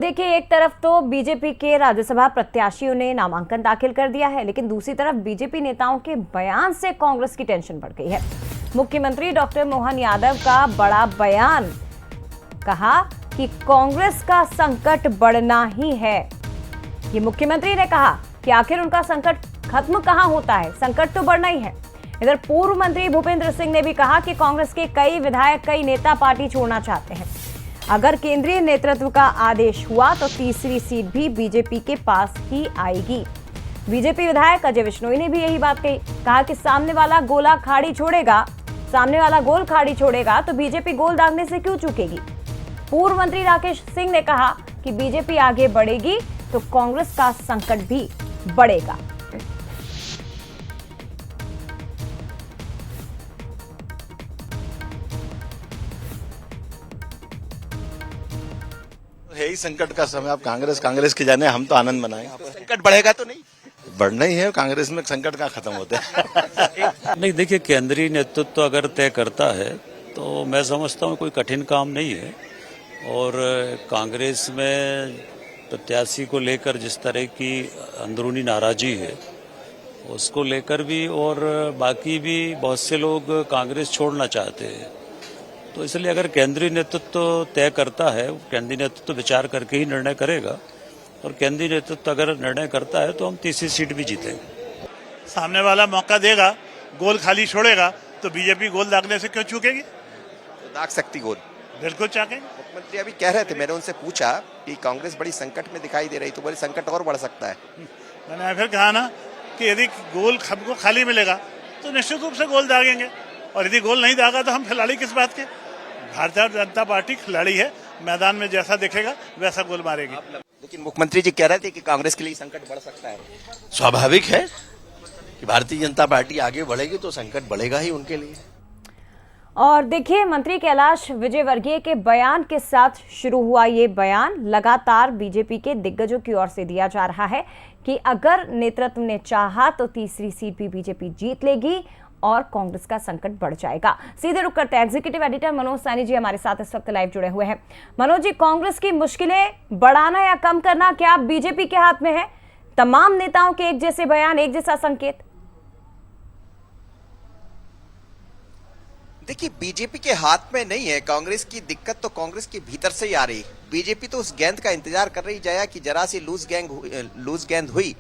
देखिए, एक तरफ तो बीजेपी के राज्यसभा प्रत्याशियों ने नामांकन दाखिल कर दिया है, लेकिन दूसरी तरफ बीजेपी नेताओं के बयान से कांग्रेस की टेंशन बढ़ गई है। मुख्यमंत्री डॉक्टर मोहन यादव का बड़ा बयान, कहा कि कांग्रेस का संकट बढ़ना ही है। ये मुख्यमंत्री ने कहा कि आखिर उनका संकट खत्म कहां होता है, संकट तो बढ़ना ही है। इधर पूर्व मंत्री भूपेंद्र सिंह ने भी कहा कि कांग्रेस के कई विधायक, कई नेता पार्टी छोड़ना चाहते हैं। अगर केंद्रीय नेतृत्व का आदेश हुआ तो तीसरी सीट भी बीजेपी के पास ही आएगी। बीजेपी विधायक अजय विश्नोई ने भी यही बात कही, कहा कि सामने वाला गोल खाड़ी छोड़ेगा तो बीजेपी गोल दागने से क्यों चूकेगी। पूर्व मंत्री राकेश सिंह ने कहा कि बीजेपी आगे बढ़ेगी तो कांग्रेस का संकट भी बढ़ेगा। है ही संकट का समय। आप कांग्रेस के जाने, हम तो आनंद मनाएंगे। संकट बढ़ेगा तो नहीं, बढ़ना ही है। कांग्रेस में संकट कहाँ खत्म होते हैं। नहीं, देखिए, केंद्रीय नेतृत्व अगर तय करता है तो मैं समझता हूँ कोई कठिन काम नहीं है। और कांग्रेस में प्रत्याशी को लेकर जिस तरह की अंदरूनी नाराजी है उसको लेकर भी, और बाकी भी बहुत से लोग कांग्रेस छोड़ना चाहते हैं। तो इसलिए अगर केंद्रीय नेतृत्व तय करता है, केंद्रीय नेतृत्व विचार करके ही निर्णय करेगा, और केंद्रीय नेतृत्व अगर निर्णय करता है तो हम तीसरी सीट भी जीतेंगे। सामने वाला मौका देगा, गोल खाली छोड़ेगा तो बीजेपी गोल दागने से क्यों चूकेगी? तो दाग सकती गोल, बिल्कुल चाहेंगे। मुख्यमंत्री अभी कह रहे थे, मैंने उनसे पूछा कि कांग्रेस बड़ी संकट में दिखाई दे रही, तो बड़ी संकट और बढ़ सकता है। मैंने फिर कहा ना कि यदि गोल हमको खाली मिलेगा तो निश्चित रूप से गोल दागेंगे, और यदि गोल नहीं दागा तो हम खिलाड़ी किस बात के। भारतीय जनता पार्टी खिलाड़ी है, मैदान में जैसा दिखेगा वैसा गोल मारेगी। लेकिन मुख्यमंत्री जी कह रहे थे कि कांग्रेस के लिए संकट बढ़ सकता है। स्वाभाविक है कि भारतीय जनता पार्टी आगे बढ़ेगी तो संकट बढ़ेगा ही उनके लिए। और देखिए, मंत्री कैलाश विजयवर्गीय के बयान के साथ शुरू हुआ ये बयान लगातार बीजेपी के दिग्गजों की ओर से दिया जा रहा है कि अगर नेतृत्व ने चाहा तो तीसरी सीट भी बीजेपी जीत लेगी और कांग्रेस का संकट बढ़ जाएगा। सीधे रुक करते हैं, एग्जीक्यूटिव एडिटर मनोज सैनी जी हमारे साथ इस वक्त लाइव जुड़े हुए हैं। मनोज जी, कांग्रेस की मुश्किलें बढ़ाना या कम करना क्या बीजेपी के हाथ में है? तमाम नेताओं के एक जैसे बयान, एक जैसा संकेत। देखिए, बीजेपी के हाथ में नहीं है। कांग्रेस की दिक्कत तो कांग्रेस के भीतर से ही आ रही। बीजेपी तो उस गेंद का इंतजार कर रही जाया कि जरा सी लूज गेंद हुई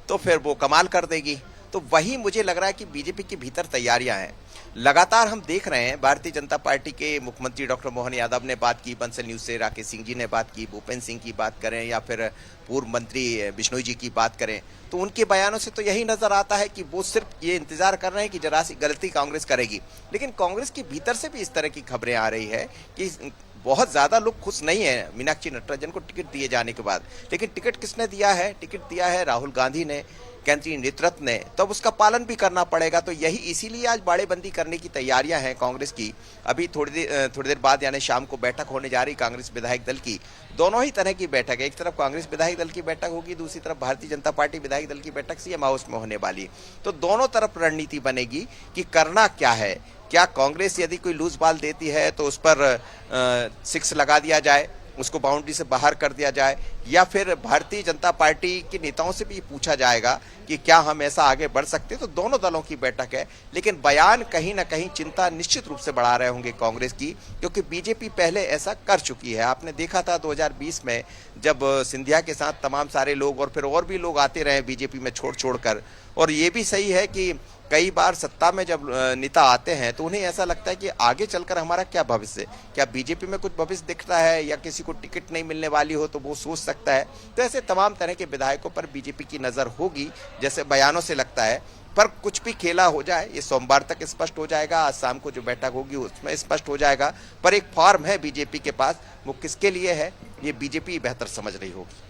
तो फिर वो कमाल कर देगी। तो वही मुझे लग रहा है कि बीजेपी के भीतर तैयारियां हैं। लगातार हम देख रहे हैं, भारतीय जनता पार्टी के मुख्यमंत्री डॉक्टर मोहन यादव ने बात की, बंसल न्यूज से राकेश सिंह जी ने बात की, भूपेंद्र सिंह की बात करें या फिर पूर्व मंत्री बिश्नोई जी की बात करें, तो उनके बयानों से तो यही नजर आता है कि वो सिर्फ ये इंतजार कर रहे हैं कि जरा सी गलती कांग्रेस करेगी। लेकिन कांग्रेस के भीतर से भी इस तरह की खबरें आ रही है कि बहुत ज्यादा लोग खुश नहीं है मीनाक्षी नटराजन को टिकट दिए जाने के बाद। लेकिन टिकट किसने दिया है? टिकट दिया है राहुल गांधी ने, केंद्रीय नेतृत्व ने, तब उसका पालन भी करना पड़ेगा। तो यही इसीलिए आज बाड़ेबंदी करने की तैयारियां हैं कांग्रेस की। अभी थोड़ी देर बाद यानी शाम को बैठक होने जा रही कांग्रेस विधायक दल की। दोनों ही तरह की बैठक है, एक तरफ कांग्रेस विधायक दल की बैठक होगी, दूसरी तरफ भारतीय जनता पार्टी विधायक दल की बैठक सीएम हाउस में होने वाली। तो दोनों तरफ रणनीति बनेगी कि करना क्या है। क्या कांग्रेस यदि कोई लूज बॉल देती है तो उस पर 6 लगा दिया जाए, उसको बाउंड्री से बाहर कर दिया जाए, या फिर भारतीय जनता पार्टी के नेताओं से भी पूछा जाएगा कि क्या हम ऐसा आगे बढ़ सकते हैं। तो दोनों दलों की बैठक है, लेकिन बयान कहीं ना कहीं चिंता निश्चित रूप से बढ़ा रहे होंगे कांग्रेस की, क्योंकि बीजेपी पहले ऐसा कर चुकी है। आपने देखा था 2020 में जब सिंधिया के साथ तमाम सारे लोग और फिर और भी लोग आते रहे बीजेपी में छोड़ कर। और ये भी सही है कि कई बार सत्ता में जब नेता आते हैं तो उन्हें ऐसा लगता है कि आगे चलकर हमारा क्या भविष्य, क्या बीजेपी में कुछ भविष्य दिखता है, या किसी को टिकट नहीं मिलने वाली हो तो वो सोच सकता है। तो ऐसे तमाम तरह के विधायकों पर बीजेपी की नजर होगी, जैसे बयानों से लगता है। पर कुछ भी खेला हो जाए, ये सोमवार तक स्पष्ट हो जाएगा। आज शाम को जो बैठक होगी उसमें स्पष्ट हो जाएगा। पर एक फॉर्म है बीजेपी के पास, वो किसके लिए है ये बीजेपी बेहतर समझ रही होगी।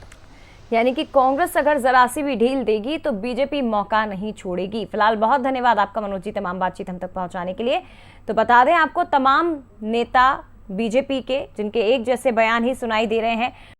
यानी कि कांग्रेस अगर जरा सी भी ढील देगी तो बीजेपी मौका नहीं छोड़ेगी। फिलहाल बहुत धन्यवाद आपका मनोज जी, तमाम बातचीत हम तक पहुंचाने के लिए। तो बता दें आपको, तमाम नेता बीजेपी के जिनके एक जैसे बयान ही सुनाई दे रहे हैं।